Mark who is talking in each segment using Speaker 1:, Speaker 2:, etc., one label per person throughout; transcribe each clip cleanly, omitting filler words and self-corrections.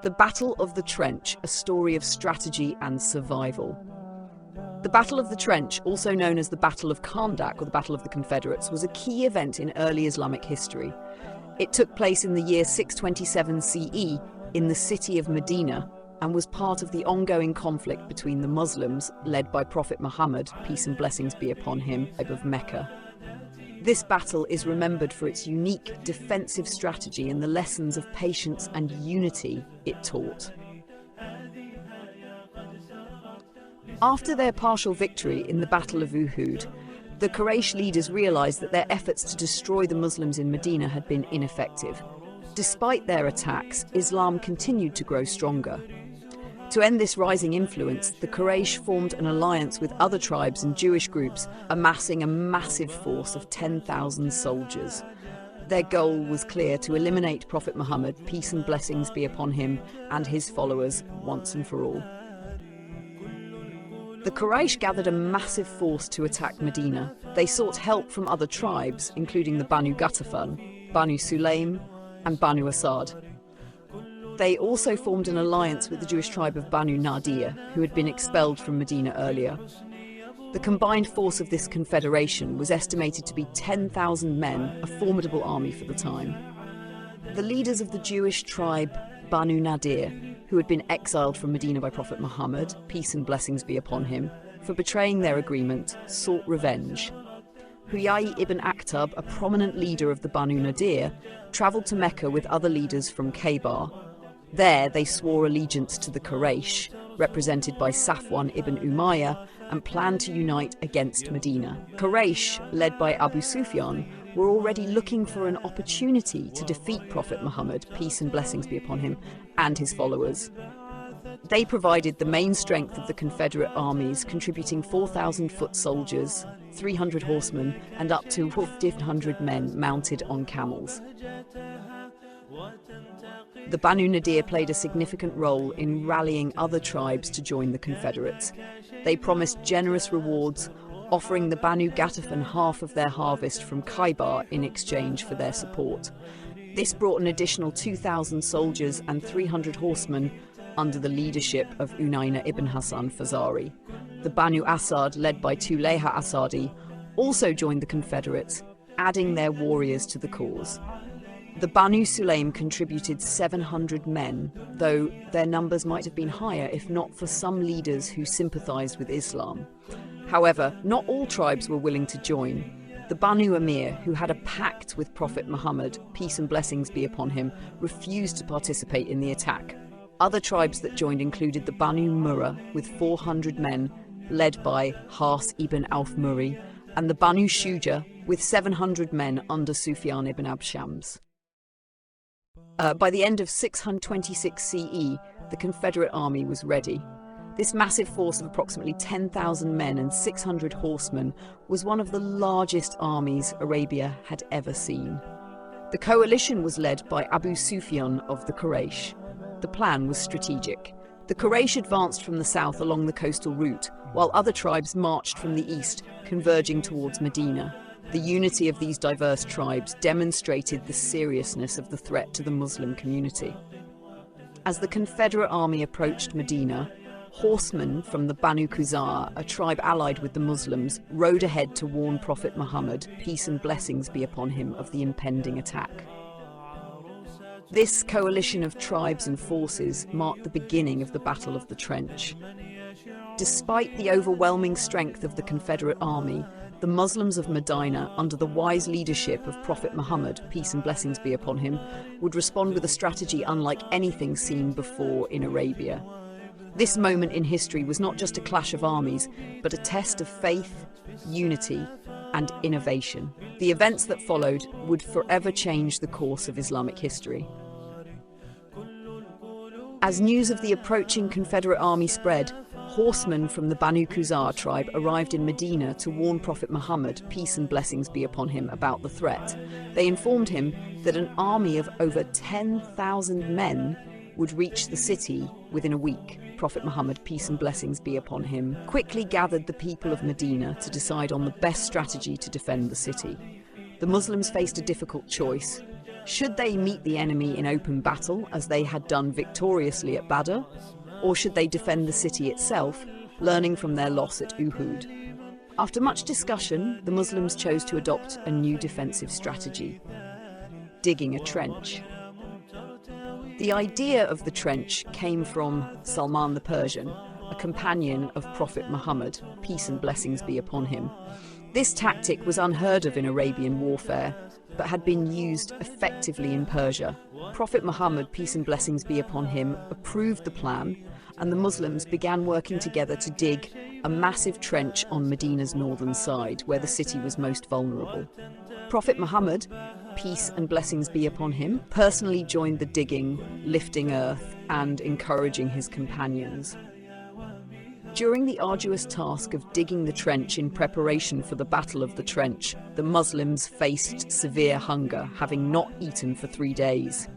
Speaker 1: The Battle of the Trench, a story of strategy and survival. The Battle of the Trench, also known as the Battle of Kandak or the Battle of the Confederates, was a key event in early Islamic history. It took place in the year 627 CE in the city of Medina and was part of the ongoing conflict between the Muslims, led by Prophet Muhammad, peace and blessings be upon him, of Mecca. This battle is remembered for its unique defensive strategy and the lessons of patience and unity it taught. After their partial victory in the Battle of Uhud, the Quraysh leaders realized that their efforts to destroy the Muslims in Medina had been ineffective. Despite their attacks, Islam continued to grow stronger. To end this rising influence, the Quraysh formed an alliance with other tribes and Jewish groups, amassing a massive force of 10,000 soldiers. Their goal was clear: to eliminate Prophet Muhammad, peace and blessings be upon him, and his followers once and for all. The Quraysh gathered a massive force to attack Medina. They sought help from other tribes, including the Banu Ghatafan, Banu Sulaym, and Banu Asad. They also formed an alliance with the Jewish tribe of Banu Nadir, who had been expelled from Medina earlier. The combined force of this confederation was estimated to be 10,000 men, a formidable army for the time. The leaders of the Jewish tribe Banu Nadir, who had been exiled from Medina by Prophet Muhammad, peace and blessings be upon him, for betraying their agreement, sought revenge. Huyai ibn Akhtab, a prominent leader of the Banu Nadir, travelled to Mecca with other leaders from Khaybar. There they swore allegiance to the Quraysh, represented by Safwan ibn Umayyah, and planned to unite against Medina. Quraysh, led by Abu Sufyan, were already looking for an opportunity to defeat Prophet Muhammad, peace and blessings be upon him, and his followers. They provided the main strength of the Confederate armies, contributing 4,000 foot soldiers, 300 horsemen, and up to 1,500 men mounted on camels. The Banu Nadir played a significant role in rallying other tribes to join the Confederates. They promised generous rewards, offering the Banu Ghatafan half of their harvest from Khaybar in exchange for their support. This brought an additional 2,000 soldiers and 300 horsemen under the leadership of Unayna ibn Hassan Fazari. The Banu Asad, led by Tulayha Asadi, also joined the Confederates, adding their warriors to the cause. The Banu Sulaym contributed 700 men, though their numbers might have been higher if not for some leaders who sympathized with Islam. However, not all tribes were willing to join. The Banu Amir, who had a pact with Prophet Muhammad, peace and blessings be upon him, refused to participate in the attack. Other tribes that joined included the Banu Murrah, with 400 men, led by Has ibn Auf Muri, and the Banu Shuja, with 700 men under Sufyan ibn Abshams. By the end of 626 CE, the Confederate army was ready. This massive force of approximately 10,000 men and 600 horsemen was one of the largest armies Arabia had ever seen. The coalition was led by Abu Sufyan of the Quraysh. The plan was strategic. The Quraysh advanced from the south along the coastal route, while other tribes marched from the east, converging towards Medina. The unity of these diverse tribes demonstrated the seriousness of the threat to the Muslim community. As the Confederate army approached Medina, horsemen from the Banu Khuzaa, a tribe allied with the Muslims, rode ahead to warn Prophet Muhammad, peace and blessings be upon him, of the impending attack. This coalition of tribes and forces marked the beginning of the Battle of the Trench. Despite the overwhelming strength of the Confederate army, the Muslims of Madinah, under the wise leadership of Prophet Muhammad, peace and blessings be upon him, would respond with a strategy unlike anything seen before in Arabia. This moment in history was not just a clash of armies, but a test of faith, unity, and innovation. The events that followed would forever change the course of Islamic history. As news of the approaching Confederate army spread, horsemen from the Banu Khuzaa tribe arrived in Medina to warn Prophet Muhammad, peace and blessings be upon him, about the threat. They informed him that an army of over 10,000 men would reach the city within a week. Prophet Muhammad, peace and blessings be upon him, quickly gathered the people of Medina to decide on the best strategy to defend the city. The Muslims faced a difficult choice: Should they meet the enemy in open battle, as they had done victoriously at Badr, or should they defend the city itself, learning from their loss at Uhud? After much discussion, the Muslims chose to adopt a new defensive strategy: digging a trench. The idea of the trench came from Salman the Persian, a companion of Prophet Muhammad, peace and blessings be upon him. This tactic was unheard of in Arabian warfare, but had been used effectively in Persia. Prophet Muhammad, peace and blessings be upon him, approved the plan, and the Muslims began working together to dig a massive trench on Medina's northern side, where the city was most vulnerable. Prophet Muhammad, peace and blessings be upon him, personally joined the digging, lifting earth, and encouraging his companions. During the arduous task of digging the trench in preparation for the Battle of the Trench, the Muslims faced severe hunger, having not eaten for 3 days.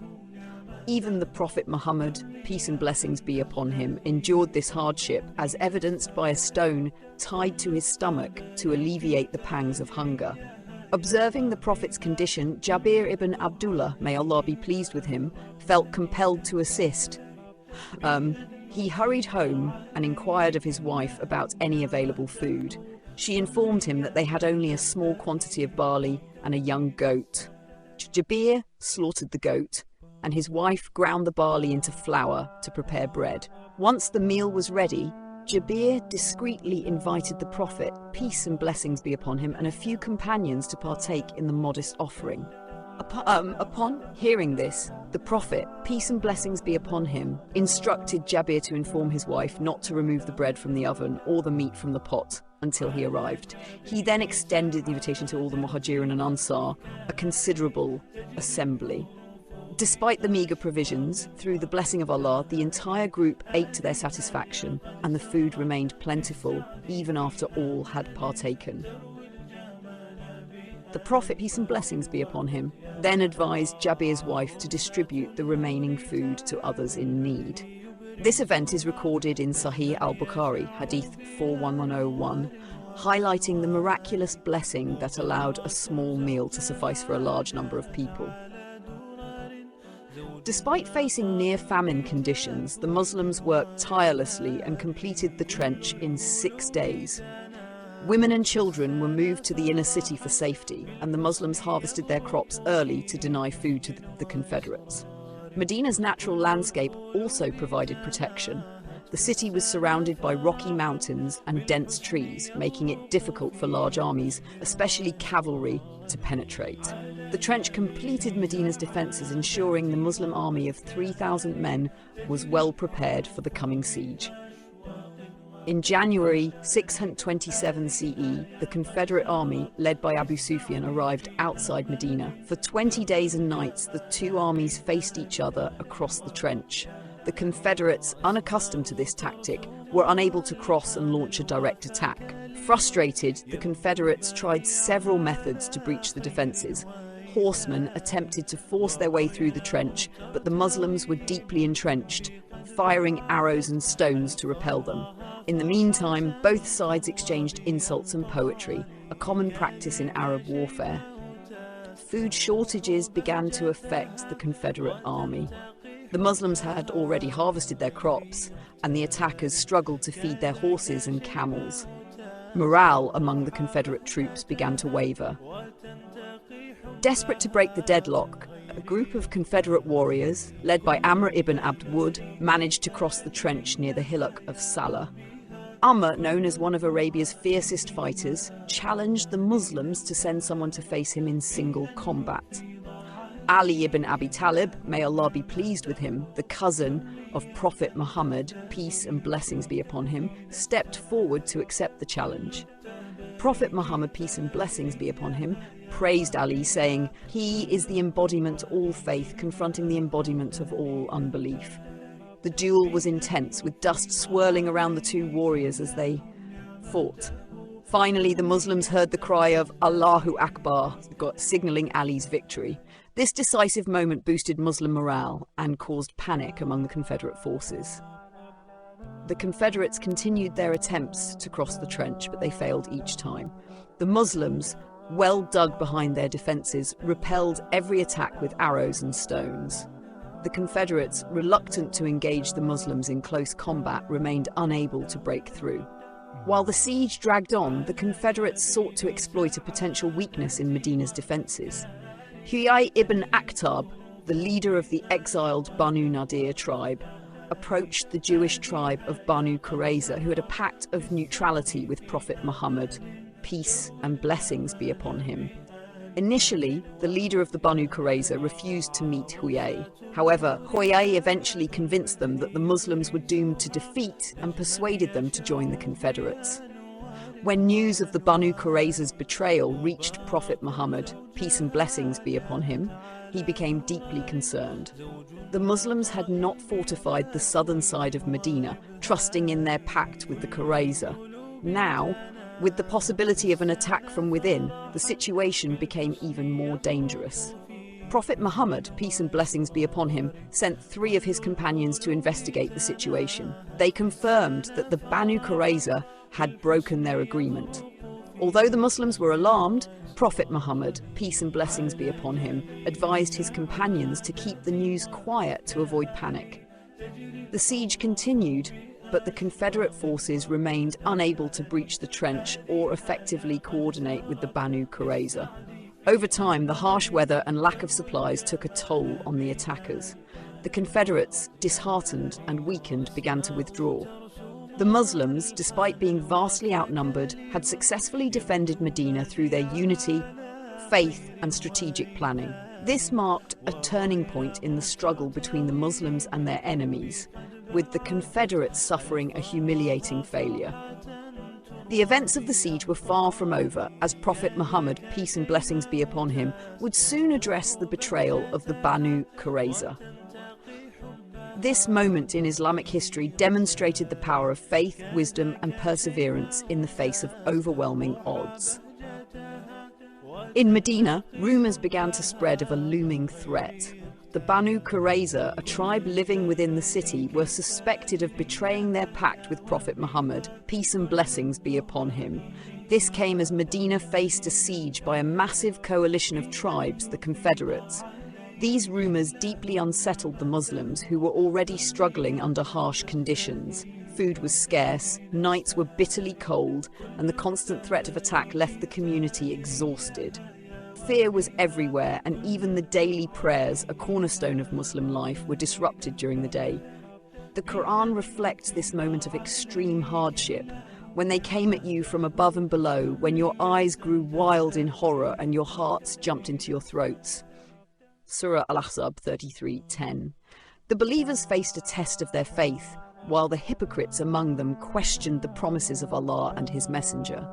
Speaker 1: Even the Prophet Muhammad, peace and blessings be upon him, endured this hardship, as evidenced by a stone tied to his stomach to alleviate the pangs of hunger. Observing the Prophet's condition, Jabir ibn Abdullah, may Allah be pleased with him, felt compelled to assist. He hurried home and inquired of his wife about any available food. She informed him that they had only a small quantity of barley and a young goat. Jabir slaughtered the goat, and his wife ground the barley into flour to prepare bread. Once the meal was ready, Jabir discreetly invited the Prophet, peace and blessings be upon him, and a few companions to partake in the modest offering. Upon hearing this, the Prophet, peace and blessings be upon him, instructed Jabir to inform his wife not to remove the bread from the oven or the meat from the pot until he arrived. He then extended the invitation to all the Muhajirin and Ansar, a considerable assembly. Despite the meagre provisions, through the blessing of Allah, the entire group ate to their satisfaction, and the food remained plentiful even after all had partaken. The Prophet, peace and blessings be upon him, then advised Jabir's wife to distribute the remaining food to others in need. This event is recorded in Sahih al-Bukhari, Hadith 41101, highlighting the miraculous blessing that allowed a small meal to suffice for a large number of people. Despite facing near-famine conditions, the Muslims worked tirelessly and completed the trench in 6 days. Women and children were moved to the inner city for safety, and the Muslims harvested their crops early to deny food to the Confederates. Medina's natural landscape also provided protection. The city was surrounded by rocky mountains and dense trees, making it difficult for large armies, especially cavalry, to penetrate. The trench completed Medina's defences, ensuring the Muslim army of 3,000 men was well prepared for the coming siege. In January 627 CE, the Confederate army, led by Abu Sufyan, arrived outside Medina. For 20 days and nights, the two armies faced each other across the trench. The Confederates, unaccustomed to this tactic, were unable to cross and launch a direct attack. Frustrated, the Confederates tried several methods to breach the defences. Horsemen attempted to force their way through the trench, but the Muslims were deeply entrenched, firing arrows and stones to repel them. In the meantime, both sides exchanged insults and poetry, a common practice in Arab warfare. Food shortages began to affect the Confederate army. The Muslims had already harvested their crops, and the attackers struggled to feed their horses and camels. Morale among the Confederate troops began to waver. Desperate to break the deadlock, a group of Confederate warriors, led by Amr ibn Abd Wud, managed to cross the trench near the hillock of Salah. Amr, known as one of Arabia's fiercest fighters, challenged the Muslims to send someone to face him in single combat. Ali ibn Abi Talib, may Allah be pleased with him, the cousin of Prophet Muhammad, peace and blessings be upon him, stepped forward to accept the challenge. Prophet Muhammad, peace and blessings be upon him, praised Ali, saying, "He is the embodiment of all faith, confronting the embodiment of all unbelief." The duel was intense, with dust swirling around the two warriors as they fought. Finally, the Muslims heard the cry of Allahu Akbar, signalling Ali's victory. This decisive moment boosted Muslim morale and caused panic among the Confederate forces. The Confederates continued their attempts to cross the trench, but they failed each time. The Muslims, well dug behind their defences, repelled every attack with arrows and stones. The Confederates, reluctant to engage the Muslims in close combat, remained unable to break through. While the siege dragged on, the Confederates sought to exploit a potential weakness in Medina's defences. Huyay ibn Akhtab, the leader of the exiled Banu Nadir tribe, approached the Jewish tribe of Banu Qurayza, who had a pact of neutrality with Prophet Muhammad, peace and blessings be upon him. Initially, the leader of the Banu Qurayza refused to meet Huyay. However, Huyay eventually convinced them that the Muslims were doomed to defeat and persuaded them to join the Confederates. When news of the Banu Qurayza's betrayal reached Prophet Muhammad, peace and blessings be upon him, he became deeply concerned. The Muslims had not fortified the southern side of Medina, trusting in their pact with the Qurayza. Now, with the possibility of an attack from within, the situation became even more dangerous. Prophet Muhammad, peace and blessings be upon him, sent 3 of his companions to investigate the situation. They confirmed that the Banu Qurayza had broken their agreement. Although the Muslims were alarmed, Prophet Muhammad, peace and blessings be upon him, advised his companions to keep the news quiet to avoid panic. The siege continued, but the Confederate forces remained unable to breach the trench or effectively coordinate with the Banu Qurayza. Over time, the harsh weather and lack of supplies took a toll on the attackers. The Confederates, disheartened and weakened, began to withdraw. The Muslims, despite being vastly outnumbered, had successfully defended Medina through their unity, faith, and strategic planning. This marked a turning point in the struggle between the Muslims and their enemies, with the Confederates suffering a humiliating failure. The events of the siege were far from over, as Prophet Muhammad, peace and blessings be upon him, would soon address the betrayal of the Banu Qurayza. This moment in Islamic history demonstrated the power of faith, wisdom, and perseverance in the face of overwhelming odds. In Medina, rumours began to spread of a looming threat. The Banu Qurayza, a tribe living within the city, were suspected of betraying their pact with Prophet Muhammad, peace and blessings be upon him. This came as Medina faced a siege by a massive coalition of tribes, the Confederates. These rumours deeply unsettled the Muslims, who were already struggling under harsh conditions. Food was scarce, nights were bitterly cold, and the constant threat of attack left the community exhausted. Fear was everywhere, and even the daily prayers, a cornerstone of Muslim life, were disrupted during the day. The Quran reflects this moment of extreme hardship, when they came at you from above and below, when your eyes grew wild in horror and your hearts jumped into your throats. Surah Al-Ahzab 33:10. The believers faced a test of their faith, while the hypocrites among them questioned the promises of Allah and His Messenger.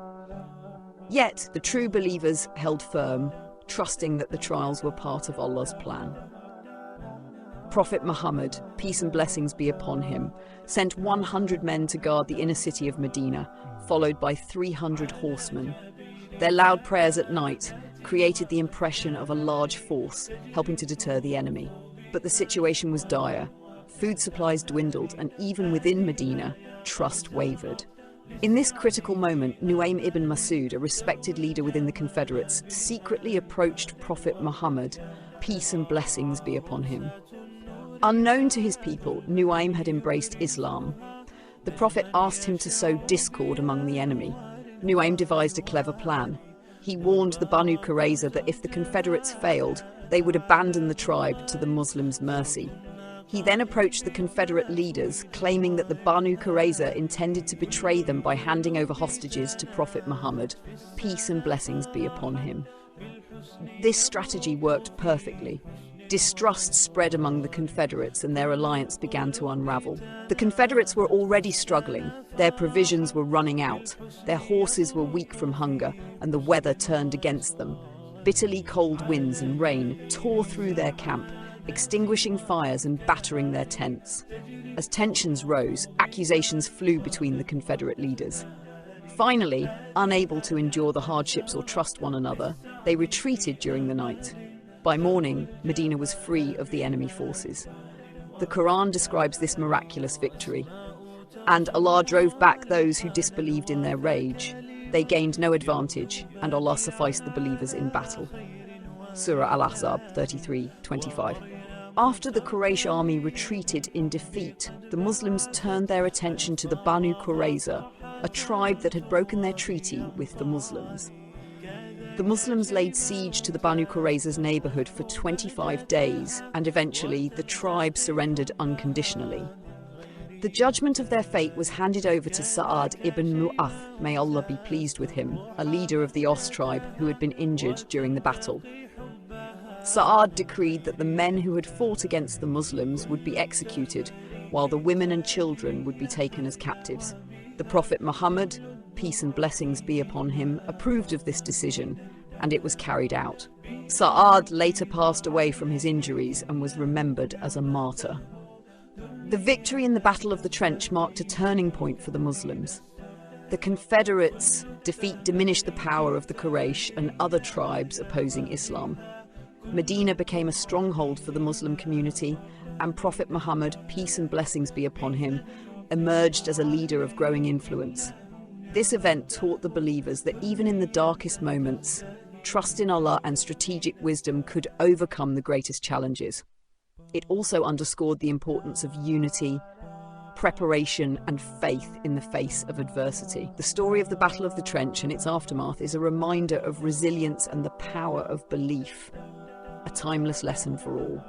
Speaker 1: Yet, the true believers held firm, trusting that the trials were part of Allah's plan. Prophet Muhammad, peace and blessings be upon him, sent 100 men to guard the inner city of Medina, followed by 300 horsemen. Their loud prayers at night created the impression of a large force, helping to deter the enemy. But the situation was dire. Food supplies dwindled, and even within Medina, trust wavered. In this critical moment, Nu'aym ibn Masud, a respected leader within the Confederates, secretly approached Prophet Muhammad, peace and blessings be upon him. Unknown to his people, Nu'aym had embraced Islam. The Prophet asked him to sow discord among the enemy. Nu'aym devised a clever plan. He warned the Banu Qurayza that if the Confederates failed, they would abandon the tribe to the Muslims' mercy. He then approached the Confederate leaders, claiming that the Banu Qurayza intended to betray them by handing over hostages to Prophet Muhammad, peace and blessings be upon him. This strategy worked perfectly. Distrust spread among the Confederates and their alliance began to unravel. The Confederates were already struggling. Their provisions were running out. Their horses were weak from hunger, and the weather turned against them. Bitterly cold winds and rain tore through their camp, extinguishing fires and battering their tents. As tensions rose, accusations flew between the Confederate leaders. Finally, unable to endure the hardships or trust one another, they retreated during the night. By morning, Medina was free of the enemy forces. The Quran describes this miraculous victory. And Allah drove back those who disbelieved in their rage. They gained no advantage, and Allah sufficed the believers in battle. Surah Al-Ahzab 33:25. After the Quraysh army retreated in defeat, the Muslims turned their attention to the Banu Qurayza, a tribe that had broken their treaty with the Muslims. The Muslims laid siege to the Banu Qurayza's neighborhood for 25 days, and eventually the tribe surrendered unconditionally. The judgment of their fate was handed over to Sa'ad ibn Mu'ath, may Allah be pleased with him, a leader of the Aus tribe who had been injured during the battle. Sa'ad decreed that the men who had fought against the Muslims would be executed, while the women and children would be taken as captives. The Prophet Muhammad, peace and blessings be upon him, approved of this decision, and it was carried out. Sa'ad later passed away from his injuries and was remembered as a martyr. The victory in the Battle of the Trench marked a turning point for the Muslims. The Confederates' defeat diminished the power of the Quraysh and other tribes opposing Islam. Medina became a stronghold for the Muslim community, and Prophet Muhammad, peace and blessings be upon him, emerged as a leader of growing influence. This event taught the believers that even in the darkest moments, trust in Allah and strategic wisdom could overcome the greatest challenges. It also underscored the importance of unity, preparation, and faith in the face of adversity. The story of the Battle of the Trench and its aftermath is a reminder of resilience and the power of belief, a timeless lesson for all.